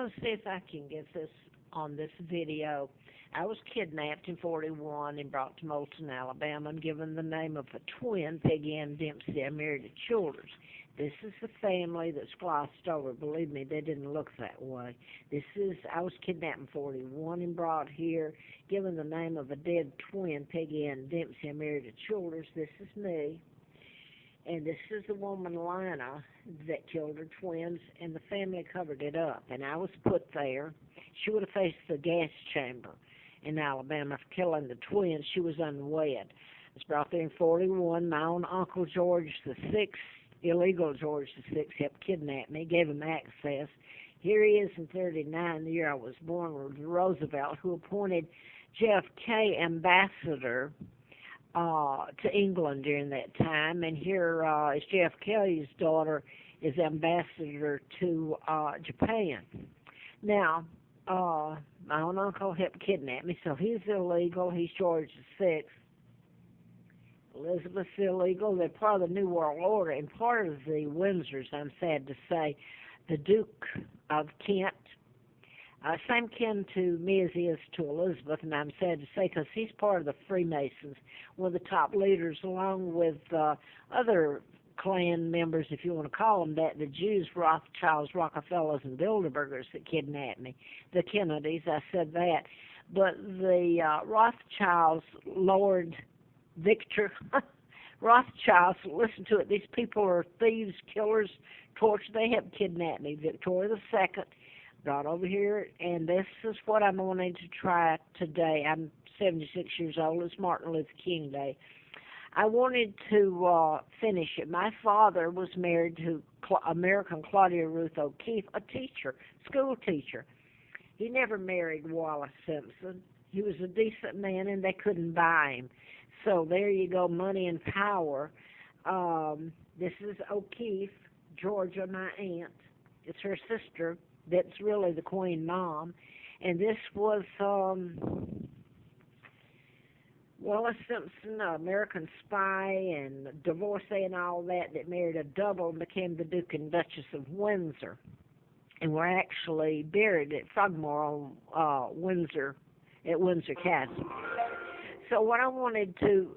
Let's see if I can get this on this video. I was kidnapped in 41 and brought to Moulton, Alabama, and given the name of a twin, Peggy Ann Dempsey. I married a Childers. This is the family that's glossed over. Believe me, they didn't look that way. I was kidnapped in 41 and brought here, given the name of a dead twin, Peggy Ann Dempsey. I married a Childers. This is me. And this is the woman, Lina, that killed her twins, and the family covered it up. And I was put there. She would have faced the gas chamber in Alabama for killing the twins. She was unwed. I was brought there in 41. My own uncle, George VI, illegal George VI, helped kidnap me, gave him access. Here he is in 39, the year I was born, with Roosevelt, who appointed JFK ambassador to England during that time, and here is JFK's daughter is ambassador to Japan. Now, my own uncle helped kidnap me, so he's illegal. He's George VI. Elizabeth's illegal. They're part of the New World Order, and part of the Windsors, I'm sad to say. The Duke of Kent, same kin to me as he is to Elizabeth, and I'm sad to say because he's part of the Freemasons, one of the top leaders, along with other Klan members, if you want to call them that, the Jews, Rothchilds, Rockefellers, and Bilderbergers that kidnapped me, the Kennedys, I said that. But the Rothchilds, Lord Victor Rothschilds, listen to it, these people are thieves, killers, torture. They have kidnapped me. Victoria II brought over here, and this is what I'm wanting to try today. I'm 76 years old. It's Martin Luther King Day. I wanted to finish it. My father was married to American Claudia Ruth O'Keefe, a teacher, school teacher. He never married Wallace Simpson. He was a decent man, and they couldn't buy him. So there you go, money and power. This is O'Keefe, Georgia, my aunt. It's her sister that's really the Queen Mom. And this was Wallace Simpson, an American spy and divorcee and all that married a double and became the Duke and Duchess of Windsor. And were actually buried at Frogmore on Windsor Castle. So what I wanted to,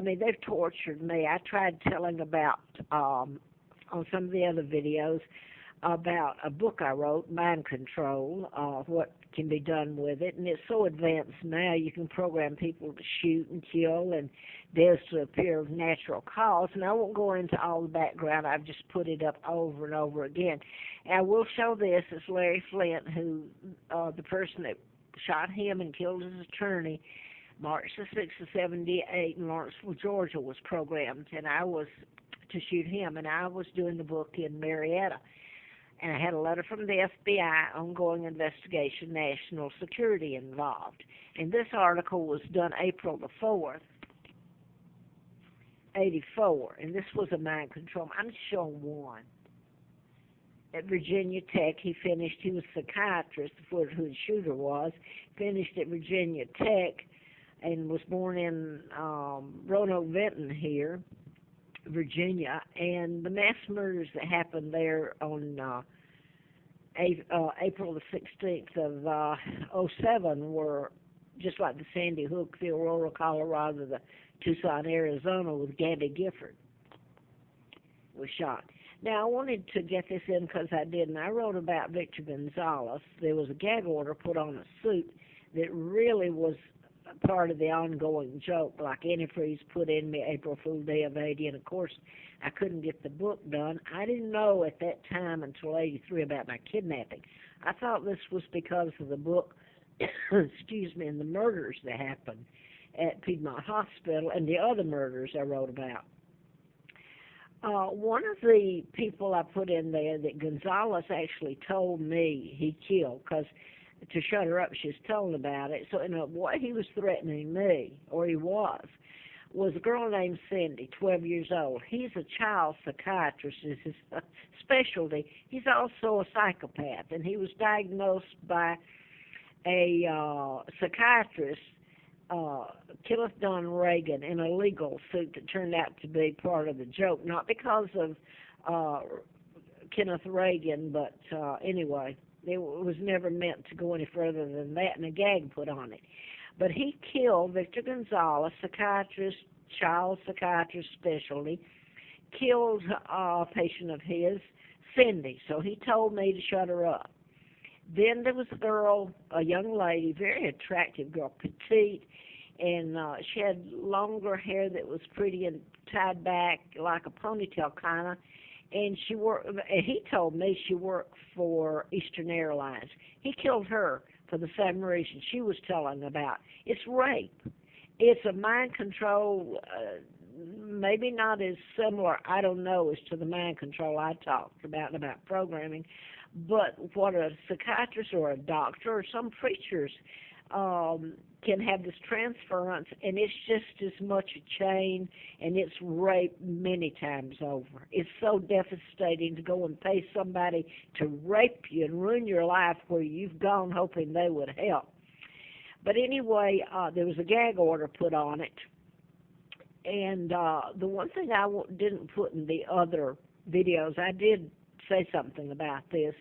they've tortured me. I tried telling about, on some of the other videos, about a book I wrote, Mind Control, what can be done with it. And it's so advanced now, you can program people to shoot and kill and deaths to appear of natural cause. And I won't go into all the background. I've just put it up over and over again. And I will show this. It's Larry Flint, who, the person that shot him and killed his attorney, March the 6th of 78 in Lawrenceville, Georgia, was programmed, and I was to shoot him, and I was doing the book in Marietta. And I had a letter from the FBI, ongoing investigation, national security involved. And this article was done April the 4th, 84, and this was a mind control. I'm just showing one. At Virginia Tech, he was a psychiatrist, who the shooter was, finished at Virginia Tech, and was born in Roanoke, Benton here, Virginia. And the mass murders that happened there on April the 16th of 07 were just like the Sandy Hook, the Aurora, Colorado, the Tucson, Arizona, with Gabby Gifford was shot. Now, I wanted to get this in because I did, and I wrote about Victor Gonzalez. There was a gag order put on a suit that really was part of the ongoing joke, like antifreeze put in me April Fool Day of 80, and of course I couldn't get the book done. I didn't know at that time until 83 about my kidnapping. I thought this was because of the book, excuse me, and the murders that happened at Piedmont Hospital and the other murders I wrote about. One of the people I put in there that Gonzalez actually told me he killed, because to shut her up, she was telling about it. So, what he was threatening me, or he was a girl named Cindy, 12 years old. He's a child psychiatrist, is his specialty. He's also a psychopath, and he was diagnosed by a psychiatrist, Kenneth Don Reagan, in a legal suit that turned out to be part of the joke, not because of Kenneth Reagan, but anyway, it was never meant to go any further than that, and a gag put on it. But he killed Victor Gonzalez, psychiatrist, child psychiatrist specialty, killed a patient of his, Cindy, so he told me to shut her up. Then there was a girl, a young lady, very attractive girl, petite, and she had longer hair that was pretty and tied back like a ponytail kind of. And she worked. He told me she worked for Eastern Airlines. He killed her for the same reason she was telling about. It's rape. It's a mind control. Maybe not as similar, I don't know, as to the mind control I talked about programming, but what a psychiatrist or a doctor or some preachers can have this transference, and it's just as much a chain, and it's rape many times over. It's so devastating to go and pay somebody to rape you and ruin your life where you've gone hoping they would help. But anyway, there was a gag order put on it. And the one thing I didn't put in the other videos, I did say something about this.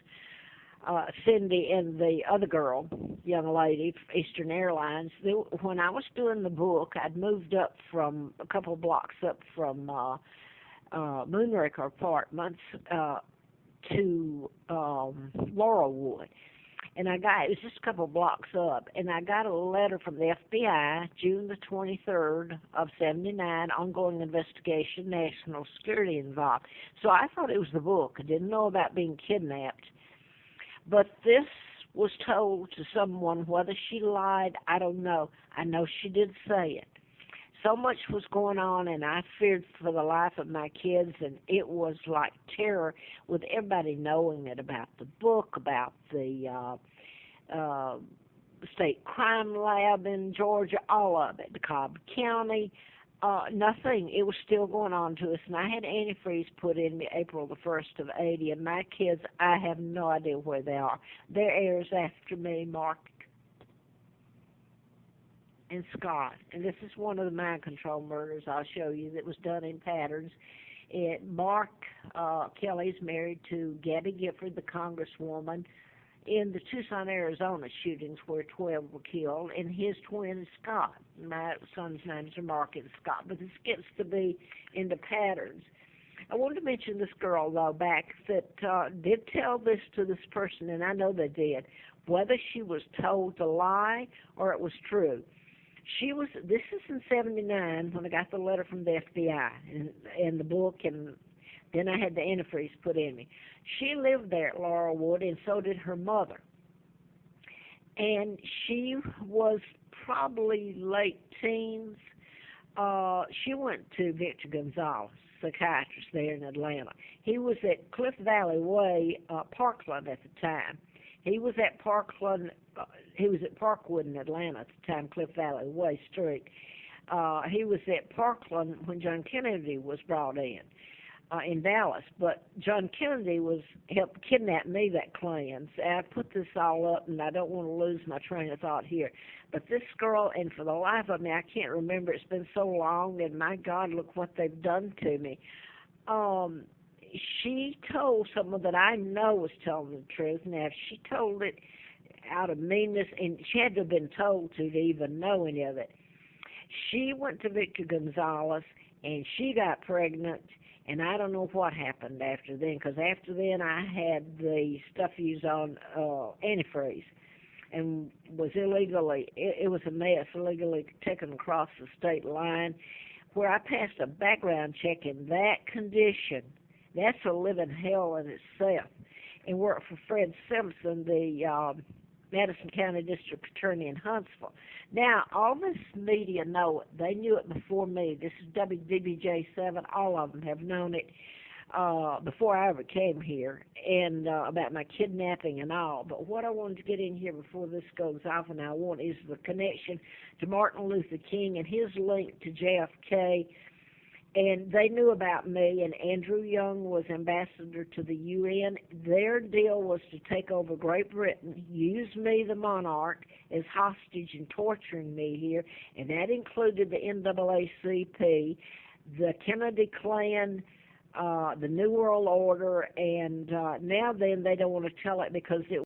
Cindy and the other girl, young lady, Eastern Airlines, when I was doing the book, I'd moved up from a couple of blocks up from Moonraker Apartments to Laurelwood. And it was just a couple of blocks up, and I got a letter from the FBI, June the 23rd of 79, ongoing investigation, national security involved. So I thought it was the book. I didn't know about being kidnapped. But this was told to someone, whether she lied, I don't know. I know she did say it. So much was going on, and I feared for the life of my kids, and it was like terror with everybody knowing it, about the book, about the state crime lab in Georgia, all of it, DeKalb County, nothing. It was still going on to us, and I had antifreeze put in me April the 1st of 80, and my kids, I have no idea where they are. They're heirs after me, Mark and Scott, and this is one of the mind control murders I'll show you that was done in patterns. Mark Kelly's married to Gabby Gifford, the congresswoman, in the Tucson, Arizona shootings where 12 were killed, and his twin is Scott. My son's names are Mark and Scott, but this gets to be in the patterns. I wanted to mention this girl, though, back that did tell this to this person, and I know they did, whether she was told to lie or it was true. This is in 79 when I got the letter from the FBI and the book, and then I had the antifreeze put in me. She lived there at Laurelwood, and so did her mother. And she was probably late teens. She went to Victor Gonzalez, psychiatrist there in Atlanta. He was at Cliff Valley Way, Parkland at the time. He was at Parkland. He was at Parkwood in Atlanta at the time, Cliff Valley Way Street. He was at Parkland when John Kennedy was brought in Dallas. But John Kennedy helped kidnap me, that Klan. So I put this all up, and I don't want to lose my train of thought here. But this girl, and for the life of me, I can't remember. It's been so long, and my God, look what they've done to me. She told someone that I know was telling the truth. Now, if she told it out of meanness, and she had to have been told to even know any of it, she went to Victor Gonzalez, and she got pregnant, and I don't know what happened after then, because after then I had the stuff used on antifreeze, and was illegally, it was a mess, illegally taken across the state line, where I passed a background check in that condition. That's a living hell in itself. And worked for Fred Simpson, the Madison County District Attorney in Huntsville. Now, all this media know it. They knew it before me. This is WDBJ7. All of them have known it before I ever came here, and about my kidnapping and all. But what I wanted to get in here before this goes off, and I want, is the connection to Martin Luther King and his link to JFK. And they knew about me, and Andrew Young was ambassador to the UN. Their deal was to take over Great Britain, use me, the monarch, as hostage and torturing me here, and that included the NAACP, the Kennedy clan, the New World Order, and now then they don't want to tell it because it